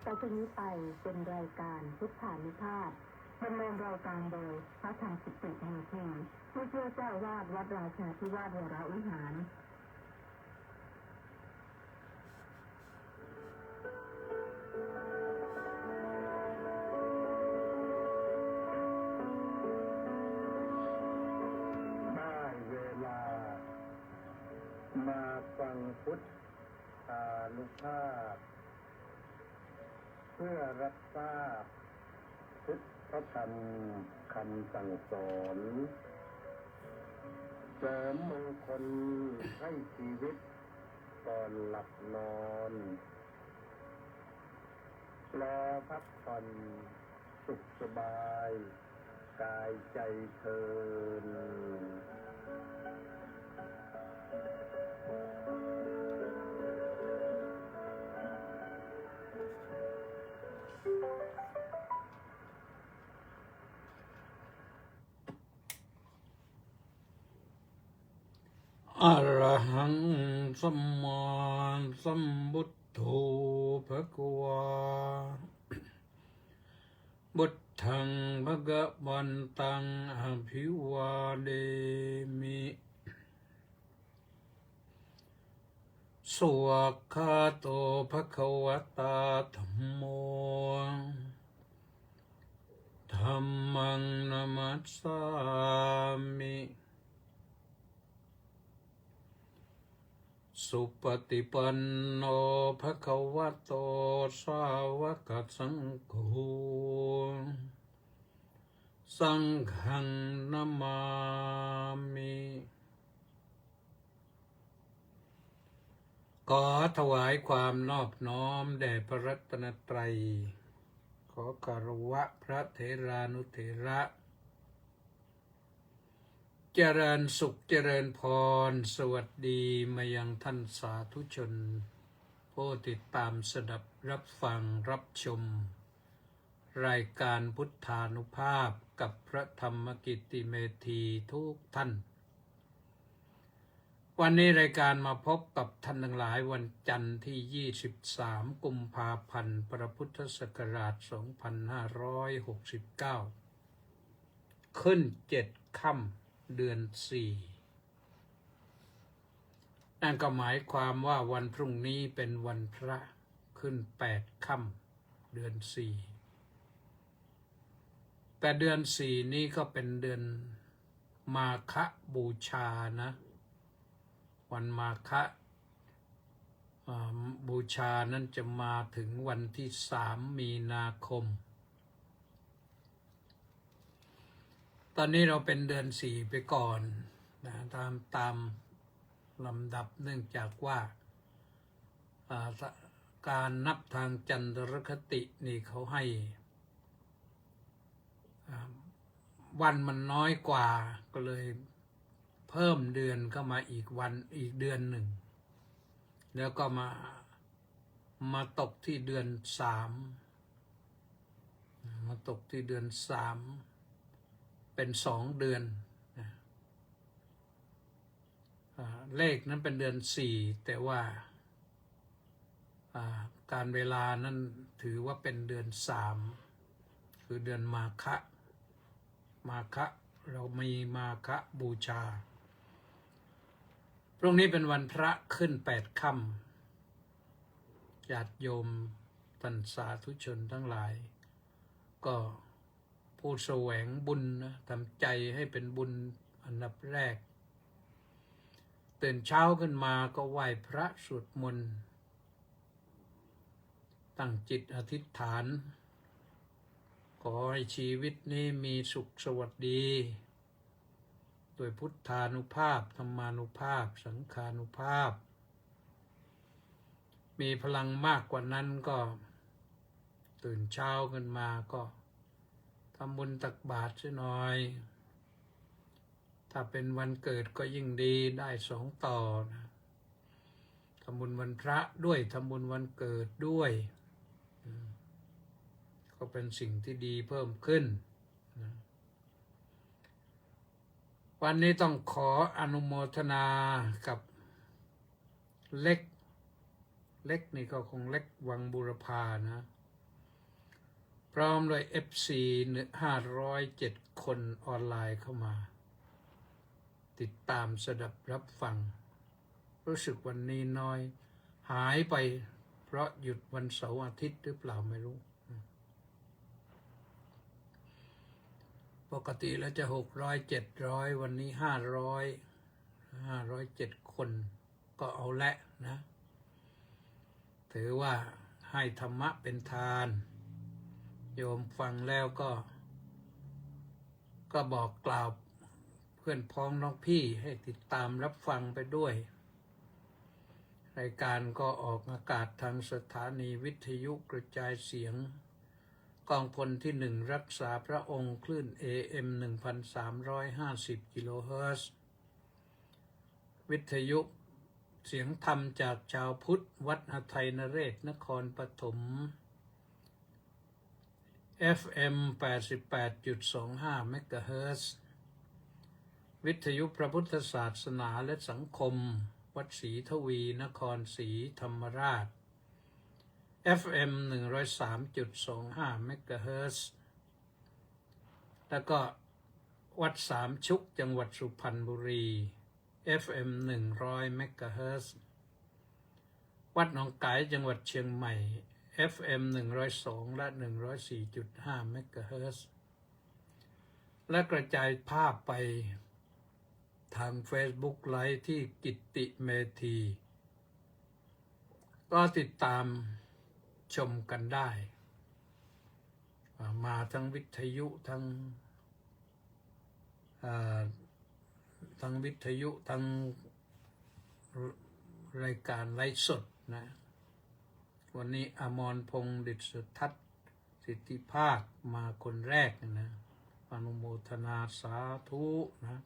ต่อจากนี้ไปเป็นรายการพุทธานุภาพดำเนินรายการโดยพระธรรมสิติเมธีผู้ช่วยเจ้าวาดวัดราชาธิวาสวรวิหารได้เวลามาฟังพุทธานุภาพเพื่อรับทราบพุทธธรรมคำสั่งสอนเสริมมงคลให้ชีวิตก่อนหลับนอนรอพักผ่อนสุขสบายกายใจเทินอะระหังสัมมาสัมพุทโธภะคะวาพุทธังภะคะวันตังอภิวาเดมิสวากขาโตภะคะวะตาธัมโมธัมมังนัมมัสสามิสุปฏิปันโนภะคะวะโตสาวกสังโฆสังฆังนามามิขอถวายความนอบน้อมแด่พระรัตนตรัยขอคารวะพระเถรานุเถระเจริญสุขเจริญพรสวัสดีมายังท่านสาธุชนผู้ติดตามสดับรับฟังรับชมรายการพุทธานุภาพกับพระธรรมกิตติเมธีทุกท่านวันนี้รายการมาพบกับท่านทั้งหลายวันจันทร์ที่23กุมภาพันธ์พระพุทธศักราช2569ขึ้น7ค่ำเดือน4นั่นก็หมายความว่าวันพรุ่งนี้เป็นวันพระขึ้น8ค่ำเดือน4แต่เดือน4นี้ก็เป็นเดือนมาฆบูชานะวันมาฆบูชานั้นจะมาถึงวันที่3มีนาคมตอนนี้เราเป็นเดือน4ไปก่อนนะตามลำดับเนื่องจากว่าการนับทางจันทรคตินี่เขาให้วันมันน้อยกว่าก็เลยเพิ่มเดือนเข้ามาอีกเดือนหนึ่งแล้วก็มาตกที่เดือน3มาตกที่เดือน3เป็น2เดือนเลขนั้นเป็นเดือน4แต่ว่าการเวลานั้นถือว่าเป็นเดือน3คือเดือนมาฆเรามีมาฆบูชาพรุ่งนี้เป็นวันพระขึ้น8ค่ำญาติโยมท่านสาธุชนทั้งหลายก็ผู้แสวงบุญนะทำใจให้เป็นบุญอันดับแรกตื่นเช้าขึ้นมาก็ไหว้พระสวดมนต์ตั้งจิตอธิษฐานขอให้ชีวิตนี้มีสุขสวัสดีโดยพุทธานุภาพธรรมานุภาพสังฆานุภาพมีพลังมากกว่านั้นก็ตื่นเช้าขึ้นมาก็ทำบุญตักบาตรซะหน่อยถ้าเป็นวันเกิดก็ยิ่งดีได้2ต่อนะทำบุญวันพระด้วยทำบุญวันเกิดด้วยก็เป็นสิ่งที่ดีเพิ่มขึ้นนะวันนี้ต้องขออนุโมทนากับเล็กนี่ก็คงเล็กวังบุรพานะ พร้อมด้วย FC 507 คนออนไลน์เข้ามา ติดตามสดับรับฟัง รู้สึกวันนี้น้อย หายไปเพราะหยุดวันเสาร์อาทิตย์หรือเปล่าไม่รู้ ปกติแล้วจะ600-700 วันนี้507 คนก็เอาละนะ ถือว่าให้ธรรมะเป็นทาน โยมฟังแล้วก็บอกกล่าวเพื่อนพ้องน้องพี่ให้ติดตามรับฟังไปด้วย รายการก็ออกอากาศทางสถานีวิทยุกระจายเสียงกองพลที่ 1รักษาพระองค์คลื่น AM 1,350 กิโลเฮิรตซ์วิทยุเสียงธรรมจากชาวพุทธวัดหทัยนเรศนครปฐม FM 88.25 เมกะเฮิรตซ์วิทยุพระพุทธศาสนาและสังคมวัดศรีทวีนครศรีธรรมราช FM 103.25 เมกะเฮิรตซ์แล้วก็วัดสามชุกจังหวัดสุพรรณบุรี FM 100 เมกะเฮิรตซ์วัดหนองกายจังหวัดเชียงใหม่ FM 102 และ 104.5 เมกะเฮิรตซ์และกระจายภาพไปทาง Facebook ไลฟ์ที่กิตติเมธีก็ติดตามชมกันได้มาทั้งวิทยุทั้งวิทยุทั้งรายการไลฟ์สดนะวันนี้อมรพงษ์ดิษฐทัศน์สิทธิภาคมาคนแรกนะอนุโมทนาสาธุนะ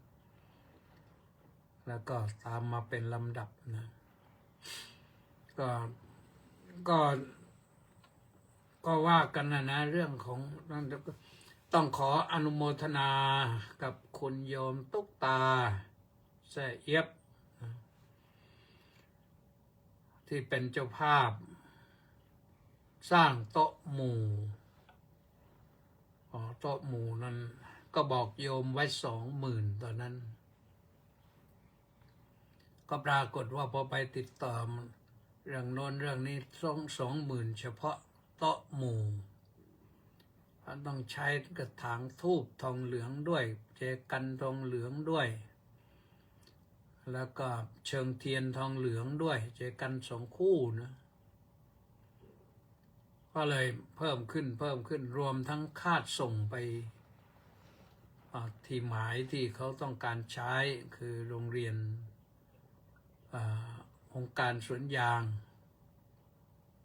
แล้วก็ตามมาเป็นลำดับนะก็ว่ากันนะเรื่องของนั่นต้องขออนุโมทนากับคุณโยมตุ๊กตาแซ่เอียบที่เป็นเจ้าภาพสร้างโต๊ะหมู่โต๊ะหมู่นั้นก็บอกโยมไว้20,000ตอนนั้นก็ปรากฏว่าพอไปติดต่อเรื่องโน้นเรื่องนี้20,000เฉพาะโต๊ะหมู่ต้องใช้กระถางธูปทองเหลืองด้วยเจกันทองเหลืองด้วยแล้วก็เชิงเทียนทองเหลืองด้วยเจกัน2 คู่นะก็เลยเพิ่มขึ้นรวมทั้งค่าส่งไปที่หมายที่เขาต้องการใช้คือโรงเรียนองค์การสวนยาง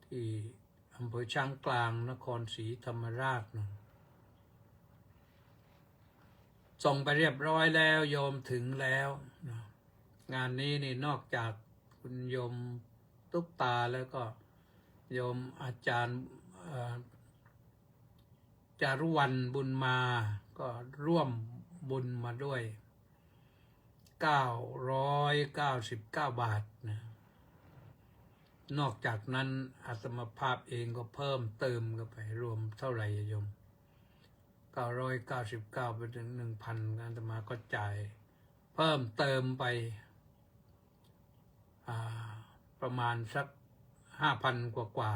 ที่อำเภอช้างกลางนครศรีธรรมราชนะส่งไปเรียบร้อยแล้วโยมถึงแล้วนะงานนี้นี่นอกจากคุณโยมตุ๊กตาแล้วก็โยมอาจารย์จารุวรรณบุญมาก็ร่วมบุญมาด้วย999 บาทนะนอกจากนั้นอาตมาภาพเองก็เพิ่มเติมกันไปรวมเท่าไหร่โยม999ไปถึง 1,000 อาตมาก็จ่ายเพิ่มเติมไปประมาณสัก 5,000 กว่า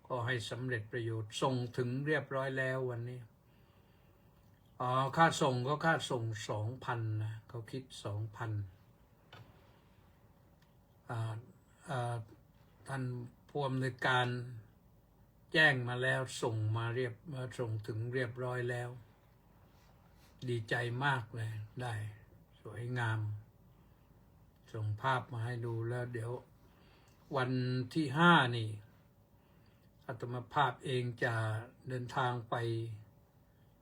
ก็ให้สำเร็จประโยชน์ส่งถึงเรียบร้อยแล้ววันนี้ค่าส่งก็ค่าส่ง 2,000 นะเขาคิด 2,000ท่านผู้อำนวยการแจ้งมาแล้วส่งถึงเรียบร้อยแล้วดีใจมากเลยได้สวยงามส่งภาพมาให้ดูแล้วเดี๋ยววันที่5นี่อาตมาภาพเองจะเดินทางไป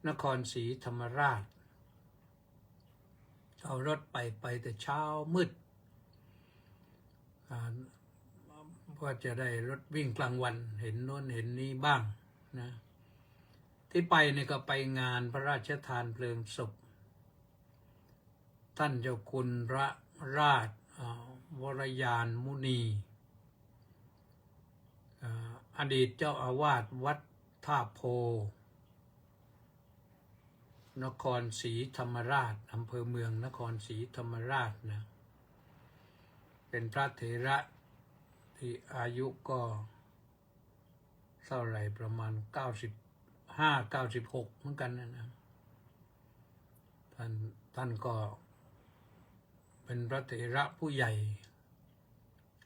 นครศรีธรรมราชเอารถไปแต่เช้ามืดเพื่อจะได้รถวิ่งกลางวันเห็นโน้นเห็นนี้บ้างนะที่ไปเนี่ยก็ไปงานพระราชทานเพลิงศพท่านเจ้าคุณพระราชวรยานมุนีอดีตเจ้าอาวาสวัด ท่าโพนครศรีธรรมราชอำเภอเมืองนครศรีธรรมราชนะเป็นพระเถระที่อายุก็เท่าไหร่ประมาณ95-96เหมือนกันนะท่านก็เป็นพระเถระผู้ใหญ่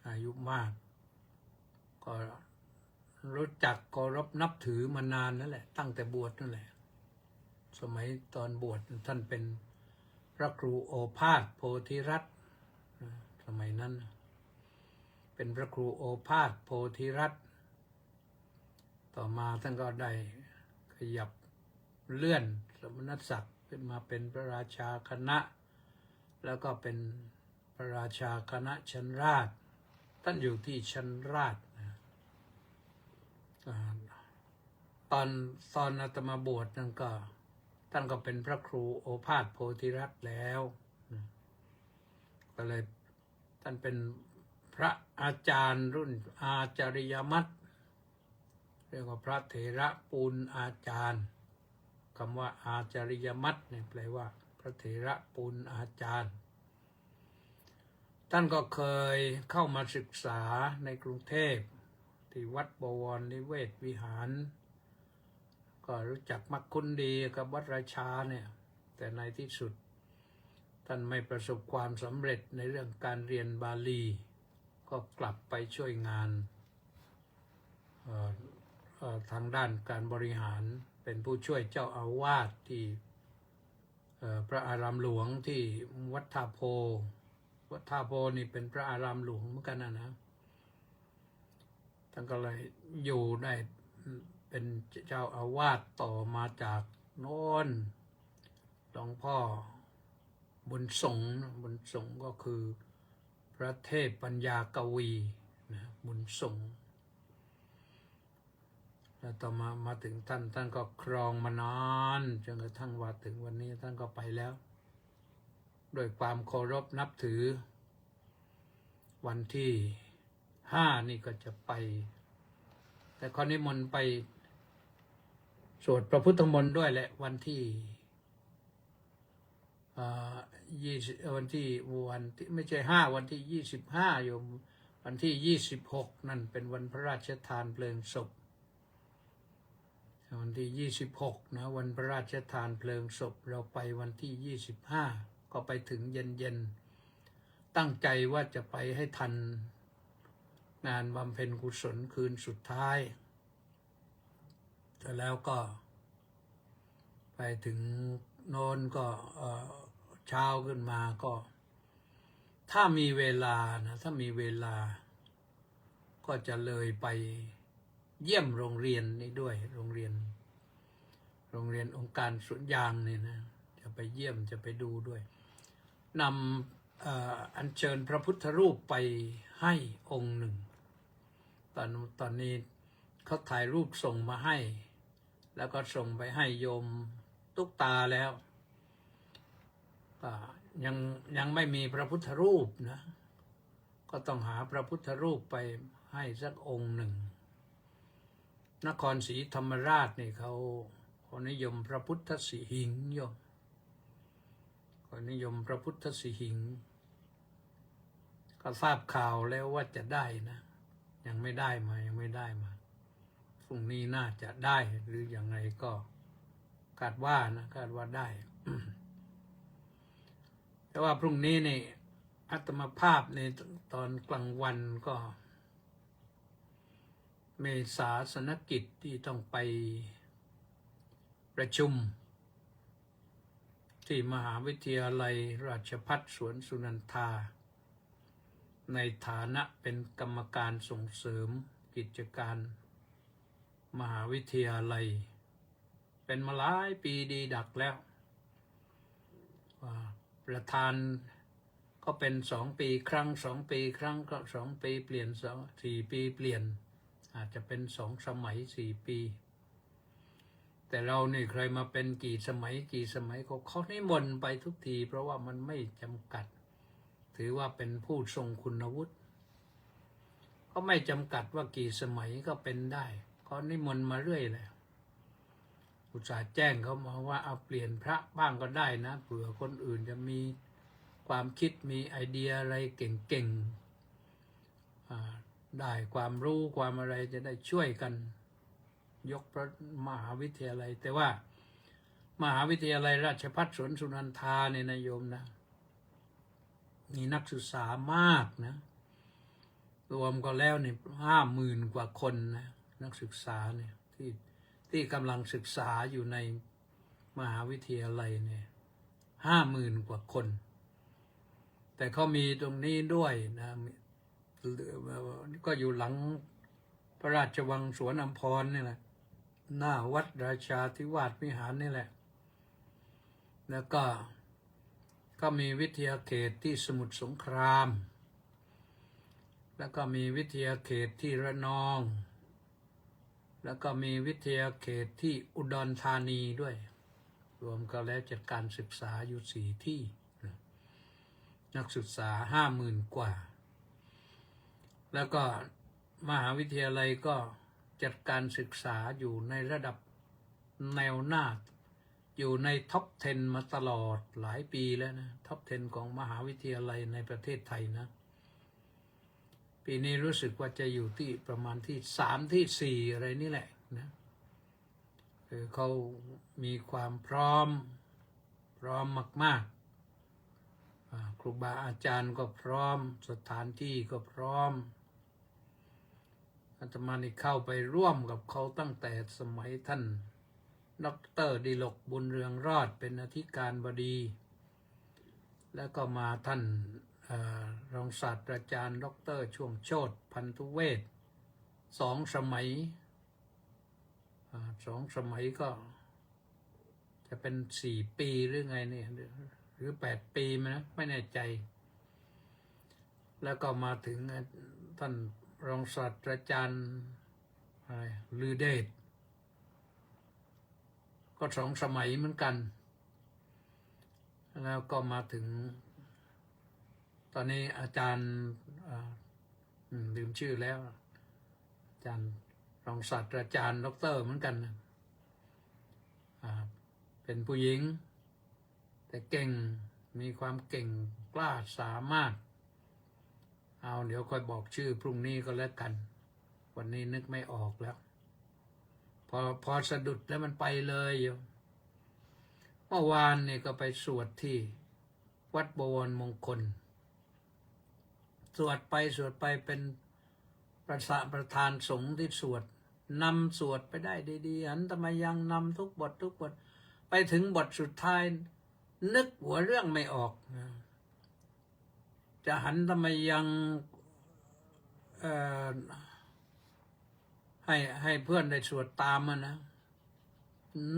อายุมากก็รู้จักเคารพนับถือมานานนั่นแหละตั้งแต่บวชนั่นแหละสมัยตอนบวชท่านเป็นพระครูโอภาสโพธิรัตน์สมัยนั้นเป็นพระครูโอภาสโพธิรัตน์ต่อมาท่านก็ได้ขยับเลื่อนสมณศักดิ์ขึ้นมาเป็นพระราชาคณะแล้วก็เป็นพระราชาคณะชั้นราชท่านอยู่ที่ชั้นราชตอนอาตมาบวชนั่นก็ท่านก็เป็นพระครูโอภาสโพธิรัตน์แล้วก็เลยท่านเป็นพระอาจารย์รุ่นอาจาริยมัตรเรียกว่าพระเถระปูนอาจารย์คำว่าอาจาริยมัตรเนี่ยแปลว่าพระเถระปูนอาจารย์ท่านก็เคยเข้ามาศึกษาในกรุงเทพที่วัดบวรนิเวศวิหารก็รู้จักมักคุ้นดีกับวัดราชาเนี่ยแต่ในที่สุดท่านไม่ประสบความสำเร็จในเรื่องการเรียนบาลีก็กลับไปช่วยงานทางด้านการบริหารเป็นผู้ช่วยเจ้าอาวาสที่พระอารามหลวงที่วัดท่าโพวัดท่าโพนี่เป็นพระอารามหลวงเหมือนกันนะท่านก็เลยอยู่ได้เป็นเจ้าอาวาสต่อมาจากโน้นหลวงพ่อบุญสงฆ์ก็คือพระเทพปัญญากวีนะบุญสงฆ์แล้วต่อมาถึงท่านก็ครองมานานจนกระทั่งว่าถึงวันนี้ท่านก็ไปแล้วโดยความเคารพนับถือวันที่5นี่ก็จะไปแต่ข้อนิมนต์ไปสวดพระพุทธมนต์ด้วยแหละวันที่วันที่ไม่ใช่5วันที่25โยมวันที่26นั่นเป็นวันพระราชทานเพลิงศพวันที่26นะวันพระราชทานเพลิงศพเราไปวันที่25ก็ไปถึงเย็นตั้งใจว่าจะไปให้ทันงานบำเพ็ญกุศลคืนสุดท้ายแต่แล้วก็ไปถึงโน้นก็เช้าขึ้นมาก็ถ้ามีเวลานะถ้ามีเวลาก็จะเลยไปเยี่ยมโรงเรียนนี้ด้วยโรงเรียนองค์การสวนยางนี่นะจะไปเยี่ยมจะไปดูด้วยนำอัญเชิญพระพุทธรูปไปให้องค์หนึ่งตอนนี้เขาถ่ายรูปส่งมาให้แล้วก็ส่งไปให้โยมตุ๊กตาแล้วยังไม่มีพระพุทธรูปนะก็ต้องหาพระพุทธรูปไปให้สักองค์หนึ่งนครศรีธรรมราชนี่เขานิยมพระพุทธสิหิงค์โยมเขานิยมพระพุทธสิหิงค์ก็ทราบข่าวแล้วว่าจะได้นะยังไม่ได้มาพรุ่งนี้น่าจะได้หรืออย่างไรก็คาดว่าได้ แต่ว่าพรุ่งนี้นี่อาตมาภาพในตอนกลางวันก็มีศาสนกิจที่ต้องไปประชุมที่มหาวิทยาลัยราชภัฏสวนสุนันทาในฐานะเป็นกรรมการส่งเสริมกิจการมหาวิทยาลัยเป็นมาหลายปีดีดักแล้วประธานก็เป็น2 ปีครั้ง2 ปีครั้งก็2 ปีเปลี่ยน4 ปีเปลี่ยนอาจจะเป็น2 สมัย4 ปีแต่เรานี่ใครมาเป็นกี่สมัยก็เขานิมนต์ไปทุกทีเพราะว่ามันไม่จำกัดถือว่าเป็นผู้ทรงคุณวุฒิก็ไม่จำกัดว่ากี่สมัยก็เป็นได้เขานิมนต์มาเรื่อยเลย อุตส่าห์แจ้งเขามาว่าเอาเปลี่ยนพระบ้างก็ได้นะเผื่อคนอื่นจะมีความคิดมีไอเดียอะไรเก่งๆได้ความรู้ความอะไรจะได้ช่วยกันยกพระมหาวิทยาลัยแต่ว่ามหาวิทยาลัยราชภัฏสวนสุนันทาเนี่ยนะโยมนะมีนักศึกษามากนะรวมก็แล้วเนี่ย50,000 กว่าคนนะนักศึกษาเนี่ยที่กำลังศึกษาอยู่ในมหาวิทยาลัยเนี่ย50,000 กว่าคนแต่เขามีตรงนี้ด้วยนะก็อยู่หลังพระราชวังสวนอัมพรนี่แหละหน้าวัดราชาธิวาสวิหารนี่แหละแล้วก็มีวิทยาเขตที่สมุทรสงครามแล้วก็มีวิทยาเขตที่ระนองแล้วก็มีวิทยาเขตที่อุดรธานีด้วยรวมกันแล้วจัดการศึกษาอยู่4 ที่นักศึกษา50,000 กว่าแล้วก็มหาวิทยาลัยก็จัดการศึกษาอยู่ในระดับแนวหน้าอยู่ในท็อป 10มาตลอดหลายปีแล้วนะท็อป 10ของมหาวิทยาลัยในประเทศไทยนะปีนี้รู้สึกว่าจะอยู่ที่ประมาณที่3 ที่ 4อะไรนี่แหละนะคือเขามีความพร้อมมากๆครูบาอาจารย์ก็พร้อมสถานที่ก็พร้อมอาตมานี่เข้าไปร่วมกับเขาตั้งแต่สมัยท่านดร.ดิลกบุญเรืองรอดเป็นอธิการบดีแล้วก็มาท่านรองศาสตราจารย์ดร.ช่วงโชติพันธุเวศ2 สมัย2 สมัยก็จะเป็น4 ปีหรือไงเนี่ยหรือ8 ปีนะไม่แน่ใจแล้วก็มาถึงท่านรองศาสตราจารย์ลือเดชก็2 สมัยเหมือนกันแล้วก็มาถึงตอนนี้อาจารย์ลืมชื่อแล้วอาจารย์รองศาสตราจารย์ดร.เหมือนกันเป็นผู้หญิงแต่เก่งมีความเก่งกล้าสามารถเดี๋ยวค่อยบอกชื่อพรุ่งนี้ก็แล้วกันวันนี้นึกไม่ออกแล้วพอสะดุดแล้วมันไปเลยอยู่เมื่อวานนี่ก็ไปสวดที่วัดบวรมงคลสวดไปเป็นประธานสงฆ์ที่สวดนำสวดไปได้ดีๆหันตมยังนำทุกบทไปถึงบทสุดท้ายนึกหัวเรื่องไม่ออกจะหันตมยังให้เพื่อนได้สวดตามมันนะ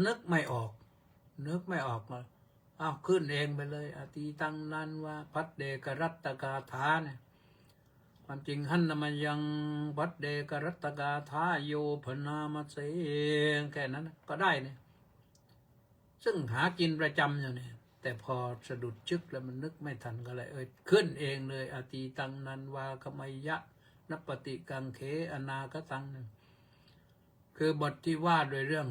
นึกไม่ออกขึ้นเองไปเลยอติตังนันว่าพัดเดกรัตตกาถาเนี่ยความจริงหันตมยังพัดเดกรัตตกาถาโยพนามเสแค่นั้นก็ได้เนี่ยซึ่งหากินประจำอยู่เนี่ยแต่พอสะดุดชึกแล้วมันนึกไม่ทันก็เลยขึ้นเองเลยอติตังนันวาคมัยยะนปฏิกังเขอนาคตังคือบทที่ว่าโดยเรื่อง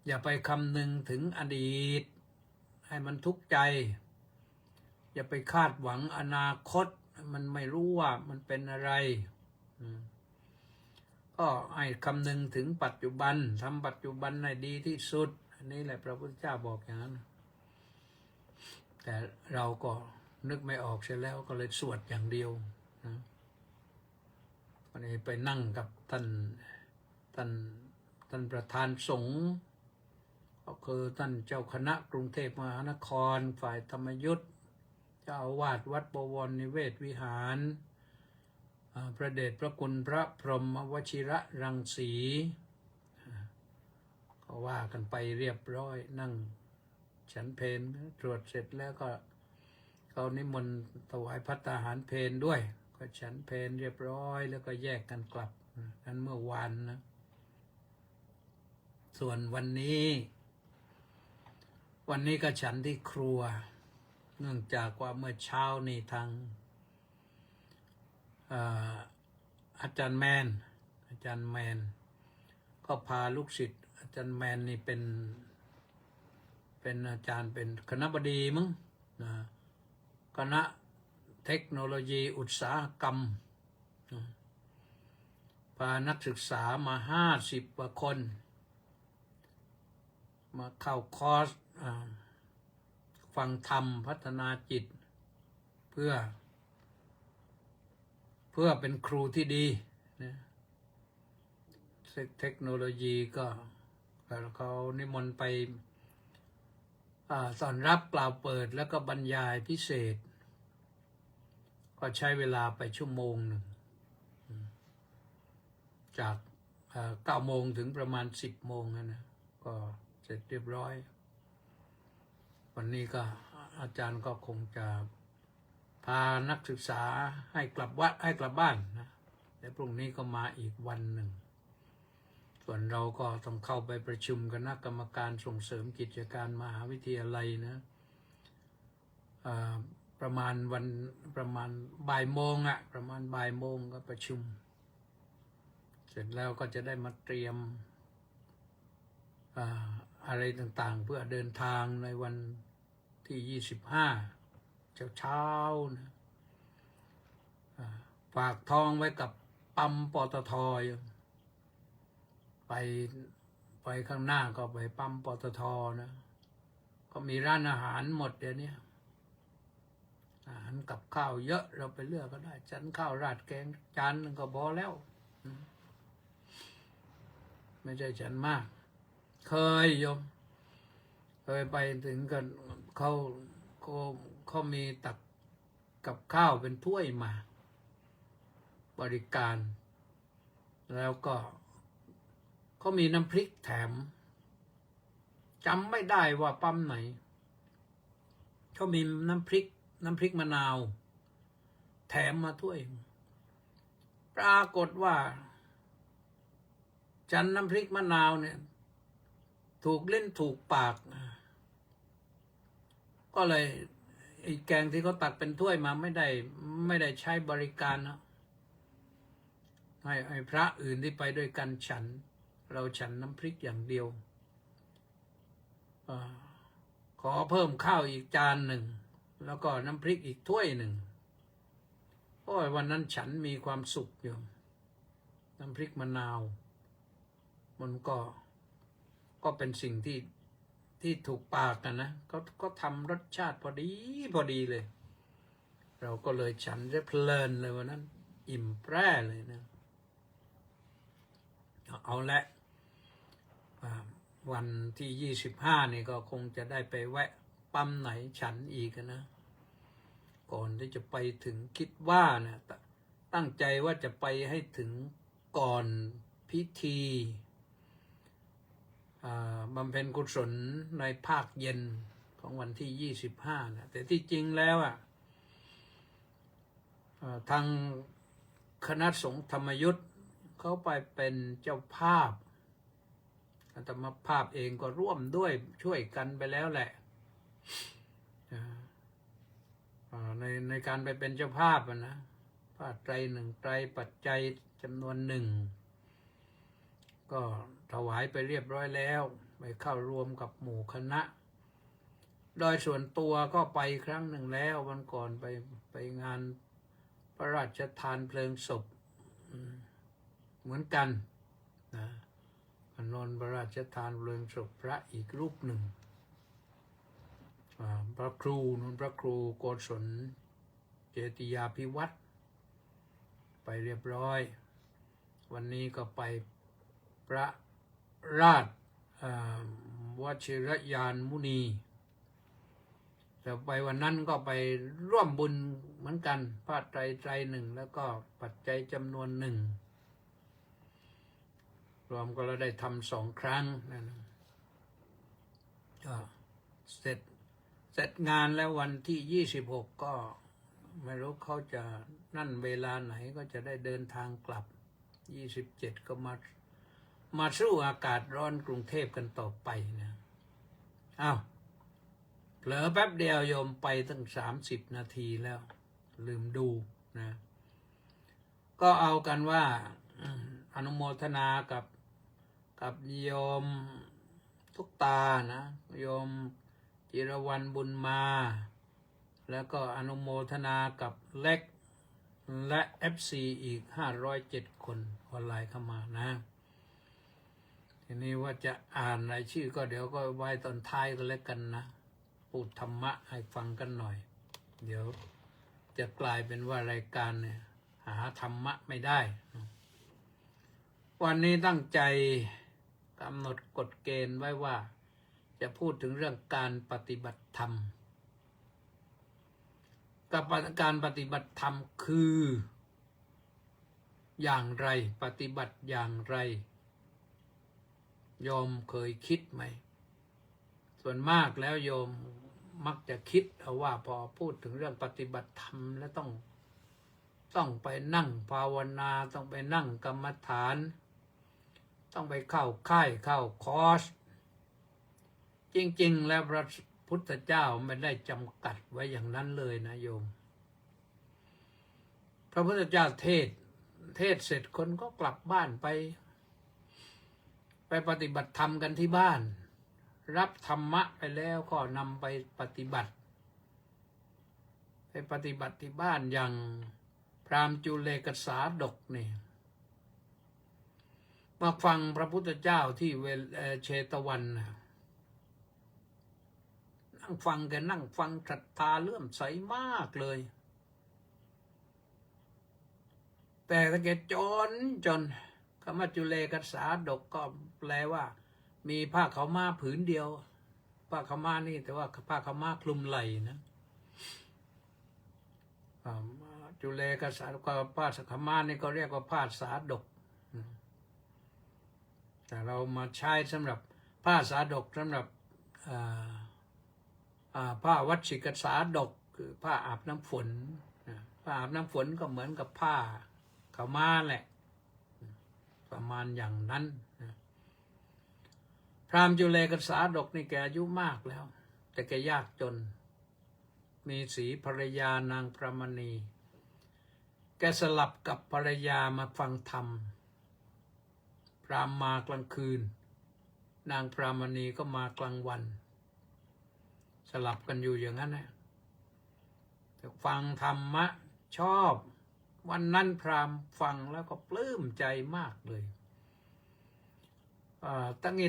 อย่าไปคำนึงถึงอดีตให้มันทุกข์ใจอย่าไปคาดหวังอนาคตมันไม่รู้ว่ามันเป็นอะไรก็ให้คำนึงถึงปัจจุบันทำปัจจุบันให้ดีที่สุดอันนี้แหละพระพุทธเจ้าบอกอย่างนั้นแต่เราก็นึกไม่ออกเสียแล้วก็เลยสวดอย่างเดียวนะวันนี้ไปนั่งกับท่านประธานสงฆ์ก็คือท่านเจ้าคณะกรุงเทพมหานครฝ่ายธรรมยุทธเจ้าอาวาสวัดบวรนิเวศวิหารพระเดชพระคุณพระพรหมวชิระรังสีก็ว่ากันไปเรียบร้อยนั่งฉันเพลตรวจเสร็จแล้วก็เขานิมนต์ถวายภัตตาหารเพลด้วยก็ฉันเพลเรียบร้อยแล้วก็แยกกันกลับนั้นเมื่อวานนะส่วนวันนี้ก็ฉันที่ครัวเนื่องจากว่าเมื่อเช้านี่ทางอาจารย์แมน ก็พาลูกศิษย์อาจารย์แมนนี่เป็นอาจารย์เป็นคณบดีมั้งนะคณะเทคโนโลยีอุตสาหกรรมพานักศึกษามา50 กว่าคนมาเข้าคอร์สฟังธรรมพัฒนาจิตเพื่อเป็นครูที่ดีนะเทคโนโลยีก็เขานิมนต์ไปสอนรับกล่าวเปิดแล้วก็บรรยายพิเศษก็ใช้เวลาไป1 ชั่วโมงจาก9 โมงถึงประมาณ10 โมงนะก็เสร็จเรียบร้อยวันนี้ก็อาจารย์ก็คงจะพานักศึกษาให้กลับบ้านนะและพรุ่งนี้ก็มาอีกวันหนึ่งส่วนเราก็ต้องเข้าไปประชุมคณะกรรมการส่งเสริมกิจการมหาวิทยาลัยนะประมาณบ่ายโมงประมาณบ่ายโมงก็ประชุมเสร็จแล้วก็จะได้มาเตรียมอะไรต่างๆเพื่อเดินทางในวันที่25เช้านะฝากทองไว้กับปั๊มปตทไปข้างหน้าก็ไปปั๊มปตทนะก็มีร้านอาหารหมดเดี๋ยวนี้อาหารกับข้าวเยอะเราไปเลือกก็ได้ฉันข้าวราดแกงจานนึงก็พอแล้วไม่ใช่ฉันมากเคยไปถึงกันเขามีตักกับข้าวเป็นถ้วยมาบริการแล้วก็เขามีน้ำพริกแถมจำไม่ได้ว่าปั๊มไหนเขามีน้ำพริกมะนาวแถมมาถ้วยปรากฏว่าฉันน้ำพริกมะนาวเนี่ยถูกเล่นถูกปากก็เลยไอ้แกงที่เขาตักเป็นถ้วยมาไม่ได้ใช้บริการนะให้พระอื่นที่ไปด้วยกันฉันเราฉันน้ำพริกอย่างเดียวขอเพิ่มข้าวอีกจานหนึ่งแล้วก็น้ำพริกอีกถ้วยหนึ่งโอ้ยวันนั้นฉันมีความสุขอยู่น้ำพริกมะนาวมันก็เป็นสิ่งที่ถูกปากกันนะก็ทำรสชาติพอดีเลยเราก็เลยฉันได้เพลินเลยวันนั้นอิ่มแปร่เลยนะเอาละวันที่25นี่ก็คงจะได้ไปแวะปั๊มไหนฉันอีกนะก่อนที่จะไปถึงคิดว่านะตั้งใจว่าจะไปให้ถึงก่อนพิธีบำเพ็ญกุศลในภาคเย็นของวันที่25นะแต่ที่จริงแล้วทางคณะสงฆ์ธรรมยุทธ์เขาไปเป็นเจ้าภาพอาตมาภาพเองก็ร่วมด้วยช่วยกันไปแล้วแหละในการไปเป็นเจ้าภาพนะผ้าไตร1 ไตรปัจจัยจำนวน 1ก็ถวายไปเรียบร้อยแล้วไปเข้ารวมกับหมู่คณะโดยส่วนตัวก็ไปครั้งหนึ่งแล้ววันก่อนไปงานพระราชทานเพลิงศพเหมือนกันนะนนพระราชทานเพลิงศพพระอีกรูปหนึ่งพระครูโกศลเจติยาภิวัตรไปเรียบร้อยวันนี้ก็ไปพระราชวชิรยานมุนีแต่ไปวันนั้นก็ไปร่วมบุญเหมือนกันผ้าไตร1แล้วก็ปัจจัยจำนวน 1รวมก็เราได้ทำ2 ครั้งนะก็เสร็จงานแล้ววันที่26ก็ไม่รู้เขาจะนั่นเวลาไหนก็จะได้เดินทางกลับ27ก็มาสู้อากาศร้อนกรุงเทพกันต่อไปนะอ้าวเผลอแป๊บเดียวโยมไปตั้ง30 นาทีแล้วลืมดูนะก็เอากันว่าอนุโมทนากับ กับโยมทุกตานะโยมจิรวรรณบุญมาแล้วก็อนุโมทนากับเล็กและ FC อีก507 คนออนไลน์เข้ามานะทีนี้ว่าจะอ่านรายชื่อก็เดี๋ยวก็ไว้ตอนท้ายก็แล้วกันนะพูดธรรมะให้ฟังกันหน่อยเดี๋ยวจะกลายเป็นว่ารายการเนี่ยหาธรรมะไม่ได้วันนี้ตั้งใจกำหนดกฎเกณฑ์ไว้ว่าจะพูดถึงเรื่องการปฏิบัติธรรมกับการปฏิบัติธรรมคืออย่างไรปฏิบัติอย่างไรโยมเคยคิดไหมส่วนมากแล้วโยมมักจะคิดเอาว่าพอพูดถึงเรื่องปฏิบัติธรรมแล้วต้องไปนั่งภาวนาต้องไปนั่งกรรมฐานต้องไปเข้าค่ายเข้าคอร์สจริงๆแล้วพระพุทธเจ้าไม่ได้จำกัดไว้อย่างนั้นเลยนะโยมพระพุทธเจ้าเทศเสร็จคนก็กลับบ้านไปปฏิบัติธรรมกันที่บ้านรับธรรมะไปแล้วก็นำไปปฏิบัติที่บ้านอย่างพราหมณ์จุเลกสาดกนี่มาฟังพระพุทธเจ้าที่เชตวันนั่งฟังกันนั่งฟังศรัทธาเลื่อมใสมากเลยแต่ถ้าแกจนคำว่าจุเลกสาดกก็แปลว่ามีผ้าขาวม้าผืนเดียวผ้าขาวม้านี่แต่ว่าผ้าขาวม้าคลุมไหล่นะจุเลกสาดกผ้าขาวม้านี่ก็เรียกว่าผ้าสาดกแต่เรามาใช้สำหรับผ้าสาดกสำหรับผ้าวัชิกสาดกคือผ้าอาบน้ำฝนผ้าอาบน้ำฝนก็เหมือนกับผ้าขาวม้าแหละประมาณอย่างนั้นพราหมณ์จุเลกสาดกนี่แกอายุมากแล้วแต่แกยากจนมีสีภรรยานางพระมณีแกสลับกับภรรยามาฟังธรรมพราหมณ์มากลางคืนนางพระมณีก็มากลางวันสลับกันอยู่อย่างนั้นนะฟังธรรมะชอบวันนั้นพราหมณ์ฟังแล้วก็ปลื้มใจมากเลยตังหิ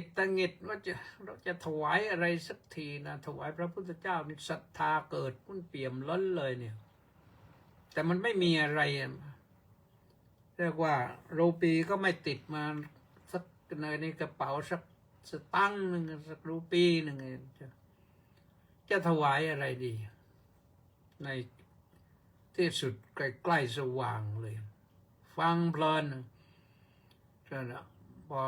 ดว่าเราจะถวายอะไรสักทีนะถวายพระพุทธเจ้านี่ศรัทธาเกิดมันเปี่ยมล้นเลยเนี่ยแต่มันไม่มีอะไรเรียกว่ารูปีก็ไม่ติดมาสักในกระเป๋าสักสตังค์หนึ่งสักรูปีหนึ่งจะถวายอะไรดีในที่สุดใกล้ๆสว่างเลยฟังเพลินพอ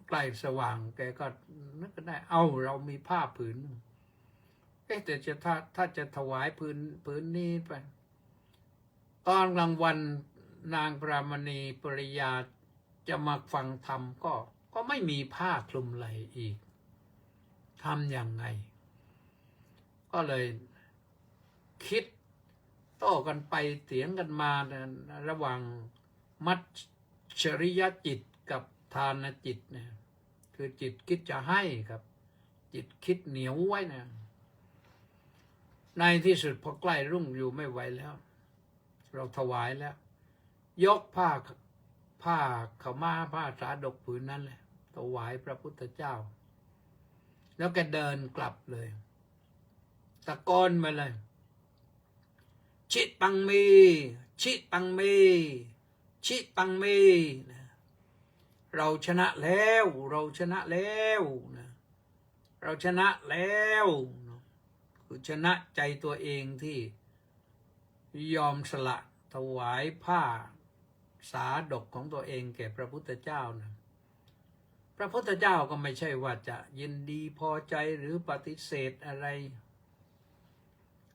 ใกล้สว่างแกก็นึกได้เรามีผ้าผืนแต่ถ้าจะถวายผืนนี้ไปตอนกลางวันนางพระมณีภริยาจะมาฟังธรรมก็ไม่มีผ้าคลุมไหล่อีกทำอย่างไงก็เลยคิดโต้กันไปเถียงกันมาระหว่างมัจฉริยจิตกับทานจิตเนี่ยคือจิตคิดจะให้ครับจิตคิดเหนียวไว้นะในที่สุดพอใกล้รุ่งอยู่ไม่ไหวแล้วเราถวายแล้วยกผ้าขาวม้าผ้าสาดกผืนนั้นเลยถวายพระพุทธเจ้าแล้วแกเดินกลับเลยตะโกนมาเลยชิตังเมชิตังเมชิตังเมเราชนะแล้วเราชนะแล้วเราชนะแล้วคือชนะใจตัวเองที่ยอมสละถวายผ้าสาดกของตัวเองแก่พระพุทธเจ้านะพระพุทธเจ้าก็ไม่ใช่ว่าจะยินดีพอใจหรือปฏิเสธอะไร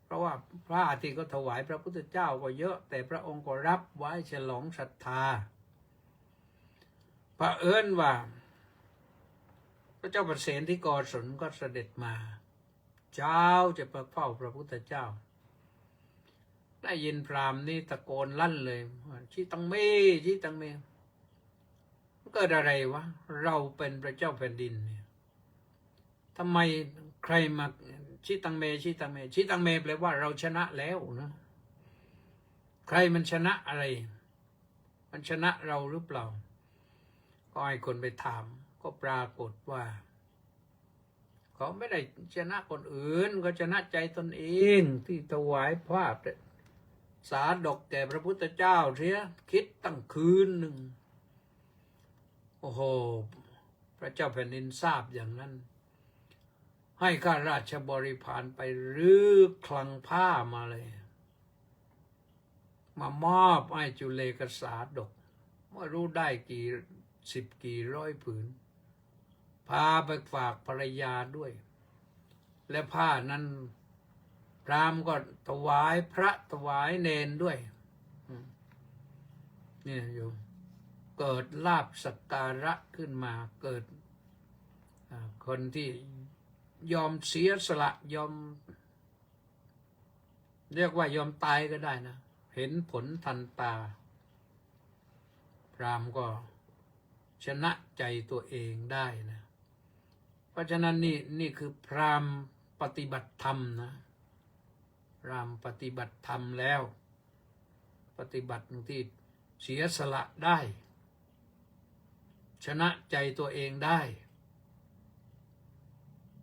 เพราะว่าผ้าที่ก็ถวายพระพุทธเจ้าก็เยอะแต่พระองค์ก็รับไว้ฉลองศรัทธาเผอิญว่าพระเจ้าประเสนที่โกศลก็เสด็จมาเจ้าจะไปเฝ้าพระพุทธเจ้าได้ยินพราหมณ์นี่ตะโกนลั่นเลยชิตังเมชิตังเม เกิดอะไรวะเราเป็นพระเจ้าแผ่นดินเนี่ยทำไมใครมาชิตังเมชิตังเมชิตังเมแปลว่าเราชนะแล้วนะใครมันชนะอะไร มันชนะเราหรือเปล่าก็ให้คนไปถามก็ปรากฏว่าเขาไม่ได้ชนะคนอื่นก็ชนะใจตนเองที่ถวายภาพสาดกแก่พระพุทธเจ้าเสียคิดตั้งคืนหนึ่งโอ้โหพระเจ้าแผ่นดินทราบอย่างนั้นให้ข้าราชบริพารไปรื้อคลังผ้ามาเลยมามอบให้จุเลกสาดกไม่รู้ได้กี่10กี่ร้อยผืนพาไปฝากภรรยาด้วยและผ้านั้นพราหมณ์ก็ถวายพระถวายเนนด้วยนี่โยมเกิดลาภสักการะขึ้นมาเกิดคนที่ยอมเสียสละยอมเรียกว่ายอมตายก็ได้นะเห็นผลทันตาพราหมณ์ก็ชนะใจตัวเองได้นะเพราะฉะนั้นนี่คือพราหมณ์ปฏิบัติธรรมนะพราหมณ์ปฏิบัติธรรมแล้วปฏิบัติที่เสียสละได้ชนะใจตัวเองได้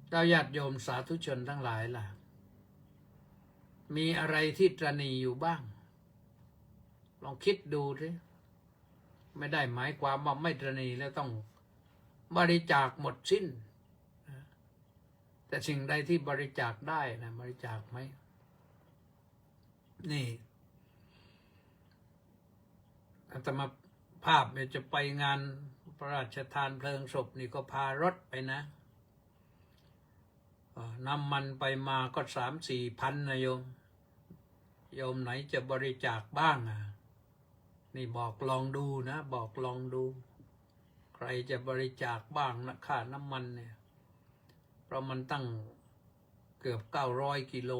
เราญาติโยมสาธุชนทั้งหลายล่ะมีอะไรที่ตระหนี่อยู่บ้างลองคิดดูสิไม่ได้หมายความว่าไม่ตระหนี่แล้วต้องบริจาคหมดสิ้นแต่สิ่งใดที่บริจาคได้นะบริจาคไหมนี่อาตมาภาพเนี่ยจะไปงานพระราชทานเพลิงศพนี่ก็พารถไปนะน้ำมันไปมาก็3-4 พันนะโยมไหนจะบริจาคบ้างนี่บอกลองดูนะบอกลองดูใครจะบริจาคบ้างนะค่าน้ำมันเนี่ยเพราะมันตั้งเกือบ900 กิโล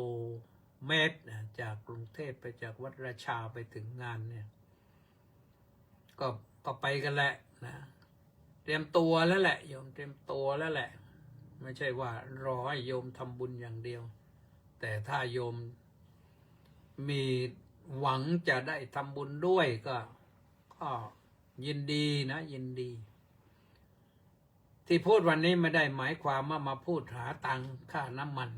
เมตรจากกรุงเทพไปจากวัดราชาไปถึงงานเนี่ยก็ไปกันแหละนะเตรียมตัวแล้วแหละโยมเตรียมตัวแล้วแหละไม่ใช่ว่ารอให้โยมทำบุญอย่างเดียวแต่ถ้าโยมมีหวังจะได้ทำบุญด้วยก็ยินดีนะยินดีที่พูดวันนี้ไม่ได้หมายความว่ามาพูดหาตังค่าน้ำมัน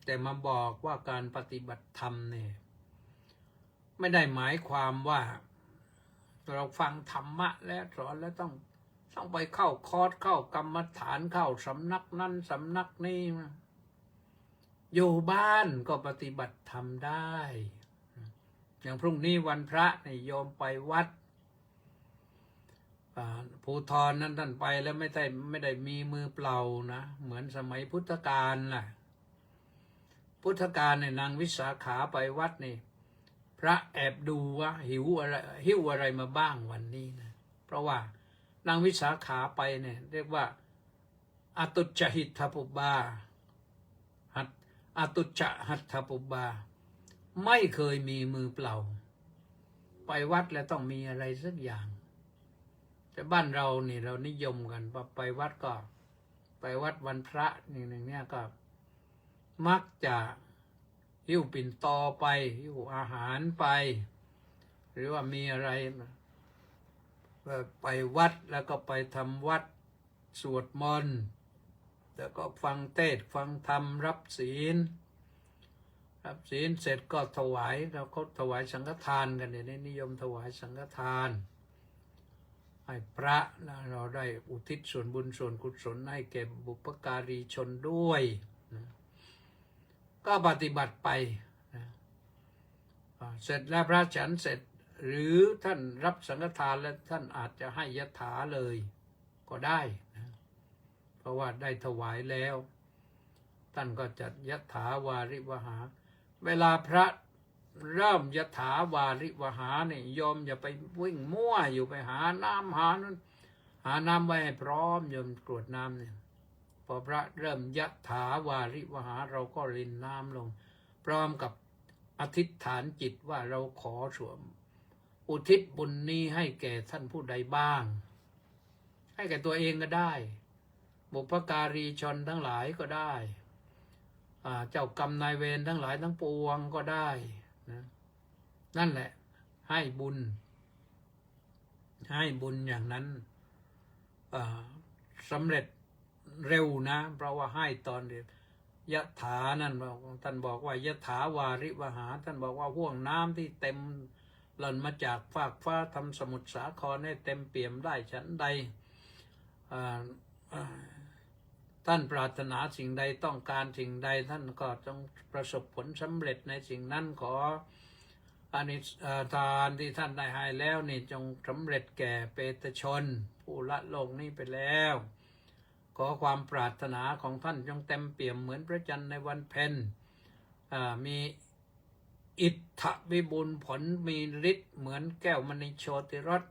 แต่มาบอกว่าการปฏิบัติธรรมเนี่ยไม่ได้หมายความว่าเราฟังธรรมะแล้วสอนแล้วต้องไปเข้าคอร์สเข้ากรรมฐานเข้าสำนักนั้นสำนักนี้อยู่บ้านก็ปฏิบัติธรรมได้อย่างพรุ่งนี้วันพระนี่โยมไปวัดภูธรนั้นท่านไปแล้วไม่ได้มีมือเปล่านะเหมือนสมัยพุทธกาลล่ะพุทธกาลเนี่ยนางวิสาขาไปวัดนี่พระแอบดูว่าหิวอะไรมาบ้างวันนี้นะเพราะว่านางวิสาขาไปเนี่ยเรียกว่าอตุจจหิทธปุบาอตุจจหัตถปุบาไม่เคยมีมือเปล่าไปวัดแล้วต้องมีอะไรสักอย่างแต่บ้านเรานี่เรานิยมกันไปวัดก็ไปวัดวันพระนี่หนึ่งเนี่ยก็มักจะหิ้วปิ่นโตไปหิ้วอาหารไปหรือว่ามีอะไรไปวัดแล้วก็ไปทำวัดสวดมนต์แล้วก็ฟังเทศน์ฟังธรรมรับศีลเสร็จก็ถวายแล้วก็ถวายสังฆทานกันเนี่ยนิยมถวายสังฆทานให้พระนะเราได้อุทิศส่วนบุญส่วนกุศลให้แก่บุพการีชนด้วยนะก็ปฏิบัติไปนะเสร็จแล้วพระฉันเสร็จหรือท่านรับสังฆทานแล้วท่านอาจจะให้ยถาเลยก็ได้นะเพราะว่าได้ถวายแล้วท่านก็จัดยถาวาริวหาเวลาพระเริ่มยถาวาริวหาเนี่ยโยมอย่าไปวิ่งมั่วอยู่ไปหาน้ำหาน้ำไว้ให้พร้อมโยมกรวดน้ำเนี่ยพอพระเริ่มยถาวาริวหาเราก็รินน้ำลงพร้อมกับอธิษฐานจิตว่าเราขอสวมอุทิศบุญนี้ให้แก่ท่านผู้ใดบ้าง ให้แก่ตัวเองก็ได้ บุพการีชนทั้งหลายก็ได้เจ้ากรรมนายเวรทั้งหลายทั้งปวงก็ได้นะนั่นแหละให้บุญอย่างนั้นสำเร็จเร็วนะเพราะว่าให้ตอนเดียวยะถานั่นท่านบอกว่ายะถาวาริวหาท่านบอกว่าห่วงน้ำที่เต็มหล่นมาจากฟากฟ้าทำสมุทรสาครให้เต็มเปี่ยมได้ฉันใดท่านปรารถนาสิ่งใดต้องการสิ่งใดท่านก็ต้องประสบผลสำเร็จในสิ่งนั้นขออานิทานที่ท่านได้ให้แล้วนี่จงสำเร็จแก่เปตชนผู้ละโลกนี้ไปแล้วขอความปรารถนาของท่านจงเต็มเปี่ยมเหมือนพระจันทร์ในวันเพ็ญมีอิทธวิบูลย์ผลมีฤทธิ์เหมือนแก้วมณีโชติรส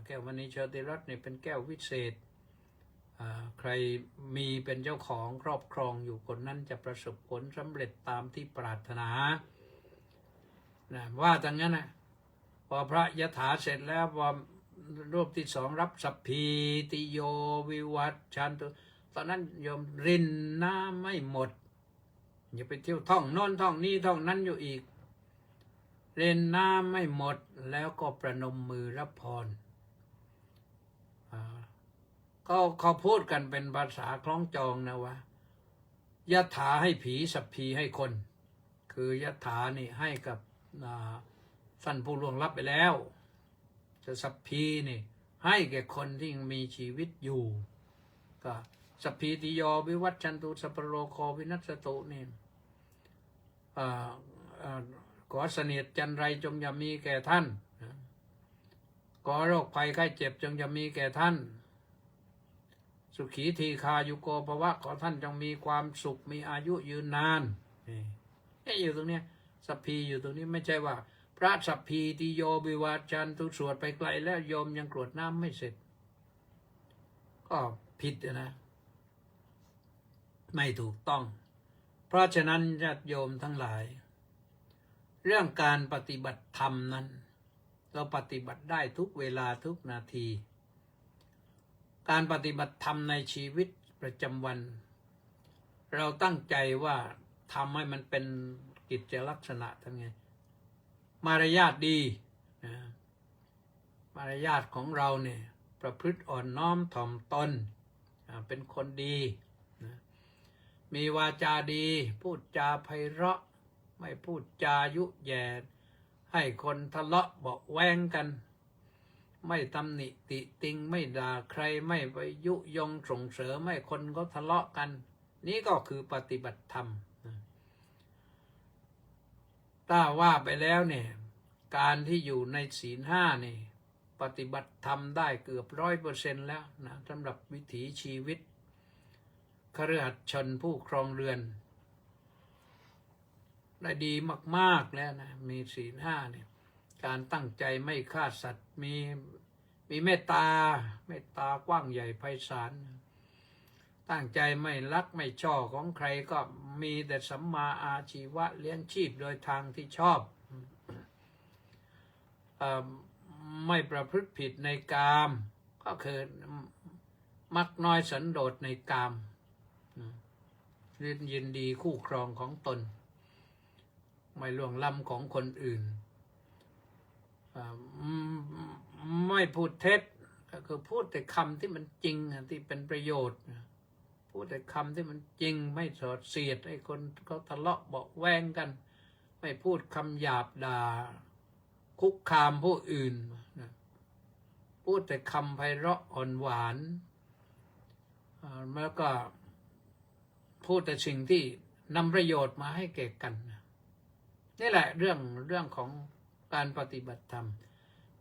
แก้วมณีโชติรสนี่เป็นแก้ววิเศษใครมีเป็นเจ้าของครอบครองอยู่คนนั้นจะประสบผลสำเร็จตามที่ปรารถนาว่าดังนั้นนะพอพระยถาเสร็จแล้วพอรูปที่สองรับสัพพีติโยวิวัตชันตุตอนนั้นโยมรินน้ำไม่หมดอย่าไปเที่ยวท่องโน่นท่องนี้ท่องนั้นอยู่อีกเรินน้ำไม่หมดแล้วก็ประนมมือรับพรเขาพูดกันเป็นภาษาคล้องจองนะว่ายะถาให้ผีสัพพีให้คนคือยะถานี่ให้กับท่านผู้ล่วงลับไปแล้วจะสัพพีนี่ให้แก่คนที่ยังมีชีวิตอยู่ก็สัพพีติโยวิวัตชันตุสัพพโรโควินัสตุนี่ขอเสนียดจันไรจงอย่ามีแก่ท่านขอโรคภัยไข้เจ็บจงอย่ามีแก่ท่านสุขีทีคายุโกภวะขอท่านจงมีความสุขมีอายุยืนนานนี่อยู่ตรงนี้สัพพีอยู่ตรงนี้ไม่ใช่ว่าพระสัพพีติโยบิวาจันตุสวดไปไกลแล้วโยมยังกรวดน้ำไม่เสร็จก็ผิดนะไม่ถูกต้องเพราะฉะนั้นญาติโยมทั้งหลายเรื่องการปฏิบัติธรรมนั้นเราปฏิบัติได้ทุกเวลาทุกนาทีการปฏิบัติธรรมในชีวิตประจำวันเราตั้งใจว่าทำให้มันเป็นกิจลักษณะทำไงมารยาทดีนะมารยาทของเราเนี่ยประพฤติอ่อนน้อมถ่อมตนเป็นคนดีนะมีวาจาดีพูดจาไพเราะไม่พูดจายุแย่ให้คนทะเลาะเบาะแว้งกันไม่ตำหนิติติงไม่ด่าใครไม่ไปยุยงส่งเสริมให้คนเขาทะเลาะกันนี่ก็คือปฏิบัติธรรมถ้าว่าไปแล้วเนี่ยการที่อยู่ในศีลห้านี่ปฏิบัติธรรมได้เกือบ100%แล้วนะสำหรับวิถีชีวิตคฤหัสถ์ชนผู้ครองเรือนได้ดีมากๆแล้วนะมีศีลห้าเนี่ยการตั้งใจไม่ฆ่าสัตว์มีเมตตากว้างใหญ่ไพศาลตั้งใจไม่ลักไม่ช่อของใครก็มีแต่สัมมาอาชีวะเลี้ยงชีพโดยทางที่ชอบไม่ประพฤติผิดในกามก็คือมักน้อยสันโดษในกามยินดีคู่ครองของตนไม่ล่วงล้ำของคนอื่นไม่พูดเท็จก็คือพูดแต่คำที่มันจริงที่เป็นประโยชน์พูดแต่คำที่มันจริงไม่สอดเสียดให้คนเขาทะเลาะเบาะแว้งกันไม่พูดคำหยาบด่าคุกคามผู้อื่นพูดแต่คำไพเราะอ่อนหวานแล้วก็พูดแต่สิ่งที่นำประโยชน์มาให้แก่กันนี่แหละเรื่องของการปฏิบัติธรรม